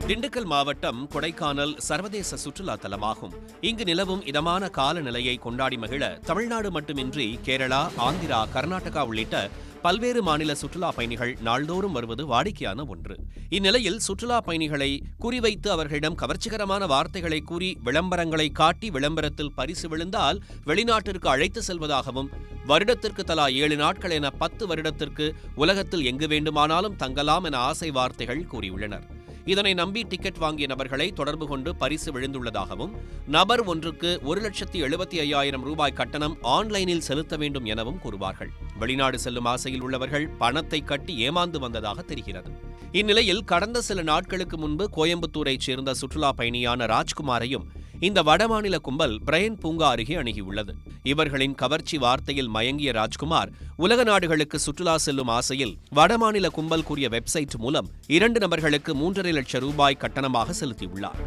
திண்டுக்கல் மாவட்டம் கொடைக்கானல் சர்வதேச சுற்றுலா தலமாகும். இங்கு நிலவும் இதமான காலநிலையை கொண்டாடி மகிழ தமிழ்நாடு மட்டுமின்றி கேரளா, ஆந்திரா, கர்நாடகா உள்ளிட்ட பல்வேறு மாநில சுற்றுலா பயணிகள் நாள்தோறும் வருவது வாடிக்கையான ஒன்று. இந்நிலையில் சுற்றுலா பயணிகளை குறிவைத்து அவர்களிடம் கவர்ச்சிகரமான வார்த்தைகளை கூறி விளம்பரங்களை காட்டி விளம்பரத்தில் பரிசு விழுந்தால் வெளிநாட்டிற்கு அழைத்து செல்வதாகவும், வருடத்திற்கு தலா 7 நாட்கள் என 10 வருடத்திற்கு உலகத்தில் எங்கு வேண்டுமானாலும் தங்கலாம் என ஆசை வார்த்தைகள் கூறியுள்ளனர். இதனை நம்பி டிக்கெட் வாங்கிய நபர்களை தொடர்பு கொண்டு பரிசு விழுந்துள்ளதாகவும், நபர் ஒன்றுக்கு 1,75,000 ரூபாய் கட்டணம் ஆன்லைனில் செலுத்த வேண்டும் எனவும் கூறுவார்கள். வெளிநாடு செல்லும் ஆசையில் உள்ளவர்கள் பணத்தை கட்டி ஏமாந்து வந்ததாக தெரிகிறது. இந்நிலையில் கடந்த சில நாட்களுக்கு முன்பு கோயம்புத்தூரைச் சேர்ந்த சுற்றுலா பயணியான ராஜ்குமாரையும் இந்த வடமாநில கும்பல் பிரையன் பூங்கா அருகே அணுகியுள்ளது. இவர்களின் கவர்ச்சி வார்த்தையில் மயங்கிய ராஜ்குமார் உலக நாடுகளுக்கு சுற்றுலா செல்லும் ஆசையில் வடமாநில கும்பல் கூறிய வெப்சைட் மூலம் 2 நபர்களுக்கு 3,50,000 லட்சம் ரூபாய் கட்டணமாக செலுத்தியுள்ளார்.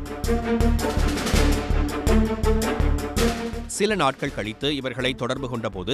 சில நாட்கள் கழித்து இவர்களை தொடர்பு கொண்டபோது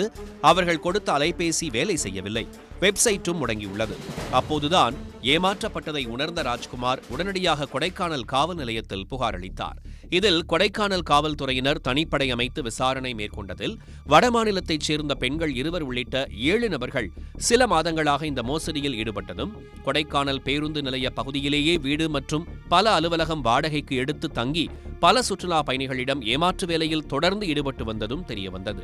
அவர்கள் கொடுத்த அலைபேசி வேலை செய்யவில்லை, வெப்சைட்டும் முடங்கியுள்ளது. அப்போதுதான் ஏமாற்றப்பட்டதை உணர்ந்த ராஜ்குமார் உடனடியாக கொடைக்கானல் காவல் நிலையத்தில் புகார் அளித்தார். இதில் கொடைக்கானல் காவல்துறையினர் தனிப்படை அமைத்து விசாரணை மேற்கொண்டதில் வடமாநிலத்தைச் சேர்ந்த பெண்கள் 2 உள்ளிட்ட 7 நபர்கள் சில மாதங்களாக இந்த மோசடியில் ஈடுபட்டதும், கொடைக்கானல் பேருந்து நிலைய பகுதியிலேயே வீடு மற்றும் பல அலுவலகம் வாடகைக்கு எடுத்து தங்கி பல சுற்றுலா பயணிகளிடம் ஏமாற்று வேலையில் தொடர்ந்து ஈடுபட்டு வந்ததும் தெரியவந்தது.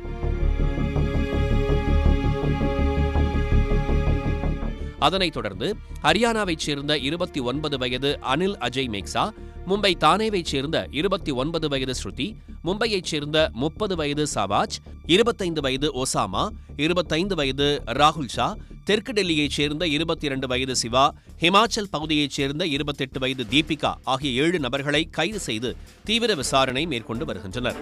அதனைத் தொடர்ந்து ஹரியானாவைச் சேர்ந்த 29 வயது அனில் அஜய் மேக்ஸா, மும்பை தானேவைச் சேர்ந்த 29 வயது ஸ்ருதி, மும்பையைச் சேர்ந்த 30 வயது சவாஜ், 25 வயது ஒசாமா, 25 வயது ராகுல் ஷா, தெற்கு டெல்லியைச் சேர்ந்த 22 வயது சிவா, ஹிமாச்சல் பகுதியைச் சேர்ந்த 28 வயது தீபிகா ஆகிய 7 நபர்களை கைது செய்து தீவிர விசாரணை மேற்கொண்டு வருகின்றனர்.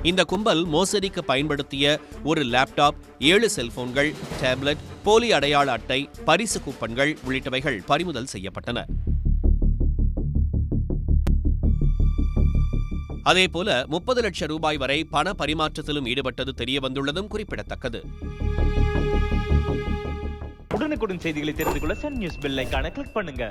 இந்த கும்பல் மோசடிக்கு பயன்படுத்திய ஒரு லேப்டாப், 7 செல்போன்கள், டேப்லெட், போலி அடையாள அட்டை, பரிசு கூப்பன்கள் உள்ளிட்டவைகள் பறிமுதல் செய்யப்பட்டன. அதேபோல 30 லட்சம் ரூபாய் வரை பண பரிமாற்றத்திலும் ஈடுபட்டது தெரியவந்துள்ளதும் குறிப்பிடத்தக்கது. உடனுக்குடன் செய்திகளை தெரிந்து கொள்ள சன் நியூஸ் பெல் ஐகானை கிளிக் பண்ணுங்க.